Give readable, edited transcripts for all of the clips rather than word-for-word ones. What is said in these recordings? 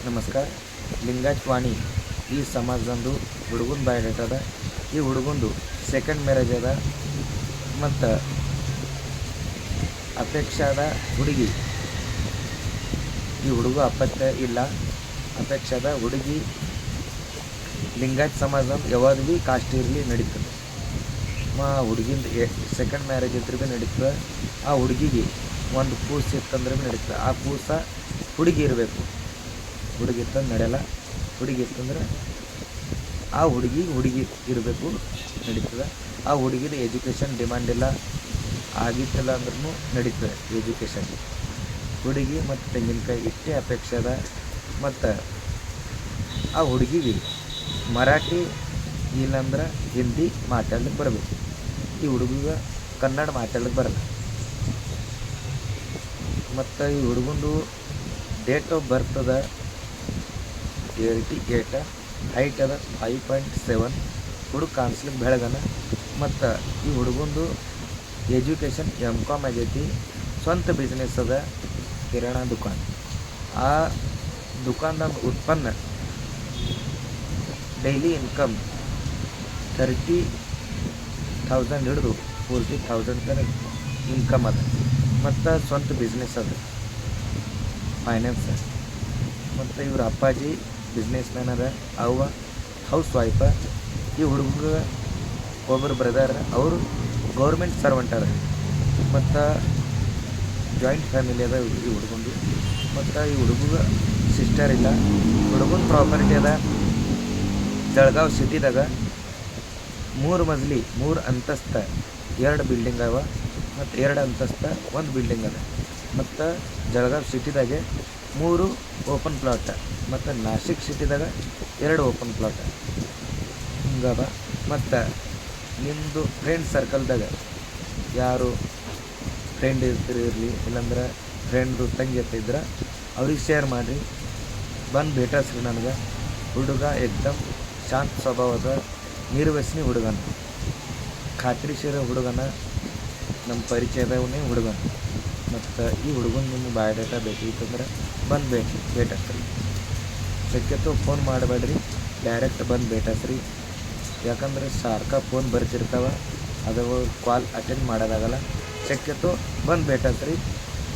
ನಮಸ್ಕಾರ. ಲಿಂಗಾಯತ್ ವಾಣಿ ಈ ಸಮಾಜದಂದು ಹುಡುಗನ ಬಯೋಡೇಟಾ ಅದ. ಈ ಹುಡುಗಂದು ಸೆಕೆಂಡ್ ಮ್ಯಾರೇಜ್ ಅದ ಮತ್ತು ಅಪೇಕ್ಷಾದ ಹುಡುಗಿ. ಈ ಹುಡುಗ ಅಪತ್ಯ ಇಲ್ಲ. ಅಪೇಕ್ಷಾದ ಹುಡುಗಿ ಲಿಂಗಾಯತ್ ಸಮಾಜದಂದು ಯಾವ್ದು ಭೀ ಕಾಸ್ಟ್ ಇರಲಿ ನಡೀತದೆ. ಹುಡುಗಿಂದ ಸೆಕೆಂಡ್ ಮ್ಯಾರೇಜ್ ಇದ್ರೆ ಭೀ ನಡೀತದೆ. ಆ ಹುಡುಗಿಗೆ ಒಂದು ಕೂಸು ಇತ್ತಂದ್ರೆ ಭೀ ನಡೀತದೆ. ಆ ಕೂಸ ಹುಡುಗಿ ಇರಬೇಕು. ಹುಡುಗಿ ಇತ್ತಂದ್ರೆ ನಡೆಯಲ್ಲ. ಹುಡುಗಿ ಇತ್ತಂದ್ರೆ ಆ ಹುಡುಗಿ ಇರಬೇಕು, ನಡೀತದೆ. ಆ ಹುಡುಗಿದ ಎಜುಕೇಷನ್ ಡಿಮ್ಯಾಂಡ್ ಇಲ್ಲ, ಆಗಿತ್ತಿಲ್ಲ ಅಂದ್ರೂ ನಡೀತದೆ ಎಜುಕೇಷನ್. ಹುಡುಗಿ ಮತ್ತು ತೆಂಗಿನಕಾಯಿ ಇಷ್ಟೇ ಅಪೇಕ್ಷೆ ಅದ. ಮತ್ತು ಆ ಹುಡುಗಿಗೆ ಮರಾಠಿ ಇಲ್ಲಾಂದ್ರೆ ಹಿಂದಿ ಮಾತಾಡ್ಲಿಕ್ಕೆ ಬರಬೇಕು. ಈ ಹುಡುಗಿಗೆ ಕನ್ನಡ ಮಾತಾಡ್ಲಿಕ್ಕೆ ಬರಲ್ಲ. ಮತ್ತು ಈ ಹುಡುಗಂದು ಡೇಟ್ ಆಫ್ ಬರ್ತ್ ಅದ 88, ಹೈಟ್ ಅದ 5.7. ಹುಡುಗ ಕಾಣಿಸ್ಲಿಕ್ಕೆ ಬೆಳಗನ. ಮತ್ತು ಈ ಹುಡುಗಂದು ಎಜುಕೇಷನ್ M.Com ಆಗೈತಿ. ಸ್ವಂತ ಬಿಸ್ನೆಸ್ ಅದ, ಕಿರಾಣ ದುಕಾನ್. ಆ ದುಕಾನ್ದಾಗ ಉತ್ಪನ್ನ ಡೈಲಿ ಇನ್ಕಮ್ 30,000 ಹಿಡಿದು 40,000 ತನಕ ಇನ್ಕಮ್ ಅದ. ಮತ್ತು ಸ್ವಂತ ಬಿಸ್ನೆಸ್ ಅದ, ಫೈನಾನ್ಸ್. ಮತ್ತು ಇವ್ರ ಅಪ್ಪಾಜಿ ಬಿಸ್ನೆಸ್ ಮ್ಯಾನ್ ಅದ, ಅವ್ವ ಹೌಸ್ ವೈಫ. ಈ ಹುಡುಗ ಒಬ್ಬರು ಬ್ರದರ್, ಅವರು ಗೌರ್ಮೆಂಟ್ ಸರ್ವೆಂಟ್ ಅದ. ಮತ್ತು ಜಾಯಿಂಟ್ ಫ್ಯಾಮಿಲಿ ಅದ ಈ ಹುಡುಗಂದು. ಮತ್ತು ಈ ಹುಡುಗ ಸಿಸ್ಟರ್ ಇಲ್ಲ. ಹುಡುಗನ ಪ್ರಾಪರ್ಟಿ ಅದ ಜಳಗಾವ್ ಸಿಟಿದಾಗ 3 ಮಜಲಿ 3 ಅಂತಸ್ತ 2 ಬಿಲ್ಡಿಂಗ್ ಅವ. ಮತ್ತು 2 ಅಂತಸ್ತ 1 ಬಿಲ್ಡಿಂಗ್ ಅದ. ಮತ್ತು ಜಳಗಾವ್ ಸಿಟಿದಾಗೆ 3 ಓಪನ್ ಪ್ಲಾಟ್. ಮತ್ತು ನಾಸಿಕ್ ಸಿಟಿದಾಗ 2 ಓಪನ್ ಪ್ಲಾಟ್ ಹಿಂಗವ. ಮತ್ತು ನಿಮ್ಮದು ಫ್ರೆಂಡ್ ಸರ್ಕಲ್ದಾಗ ಯಾರು ಫ್ರೆಂಡ್ ಇರಲಿ, ಇಲ್ಲಾಂದ್ರೆ ಫ್ರೆಂಡು ತಂಗಿ ಇದ್ರೆ ಅವ್ರಿಗೆ ಶೇರ್ ಮಾಡಿರಿ. ಬಂದು ಭೇಟಿಸ್ರಿ ನನಗೆ. ಹುಡುಗ ಏಕ್ದಮ್ ಶಾಂತ ಸ್ವಭಾವದ, ನಿರ್ವ್ಯಸನಿ ಹುಡುಗನ, ಖಾತ್ರಿ ಸೇರೋ ಹುಡುಗನ, ನಮ್ಮ ಪರಿಚಯದವನೇ ಹುಡುಗನ. ಮತ್ತು ಈ ಹುಡುಗನ ನಿಮ್ಮ ಬಯೋಡೇಟಾ ಬೇಕಿತ್ತಂದ್ರೆ ಬಂದು ಭೇಟಿಸ್ರಿ. ಶಕ್ಯತೋ ಫೋನ್ ಮಾಡಬೇಡ್ರಿ, ಡೈರೆಕ್ಟ್ ಬಂದು ಭೇಟಿಸ್ರಿ. ಯಾಕಂದ್ರೆ ಸಾರ್ಕ ಫೋನ್ ಬರ್ತಿರ್ತಾವೆ, ಅದು ಕಾಲ್ ಅಟೆಂಡ್ ಮಾಡೋದಾಗಲ್ಲ. ಶಕ್ಯತೋ ಬಂದು ಭೇಟಿಸ್ರಿ.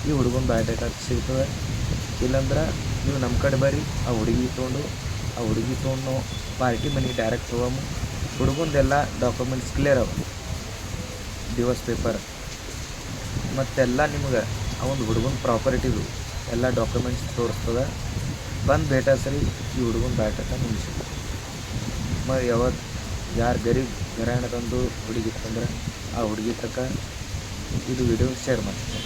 ಈ ಹುಡುಗನ ಬಯೋಡೇಟಾ ಸಿಗ್ತದೆ. ಇಲ್ಲಾಂದ್ರೆ ನೀವು ನಮ್ಮ ಕಡೆ ಬರ್ರಿ. ಆ ಹುಡುಗಿ ತೊಗೊಂಡು ಪಾರ್ಟಿ ಮನೆಗೆ ಡೈರೆಕ್ಟ್ ಹೋಗಮ್ಮ. ಹುಡುಗಂದೆಲ್ಲ ಡಾಕ್ಯುಮೆಂಟ್ಸ್ ಕ್ಲಿಯರ್ ಅವ, ಡಿವೋರ್ಸ್ ಪೇಪರ್ ಮತ್ತೆಲ್ಲ ನಿಮ್ಗೆ ಅವನು ಹುಡುಗನ ಪ್ರಾಪರ್ಟಿದು ಎಲ್ಲ ಡಾಕ್ಯುಮೆಂಟ್ಸ್ ತೋರಿಸ್ತದೆ. ಬಂದು ಭೇಟಿಸ್ರಿ. ಈ ಹುಡುಗನ ಬಯೋಡೇಟಾ ಮುಗಿಸಿದೆ. ಯಾವತ್ತು ಯಾರು ಗರೀಬ್ ಘರಾಣೆ ತಂದು ಹುಡುಗಿತ್ತಂದ್ರೆ ಆ ಹುಡುಗಿ ತಕ್ಕ ಇದು ವಿಡಿಯೋ ಶೇರ್ ಮಾಡ್ತೀನಿ.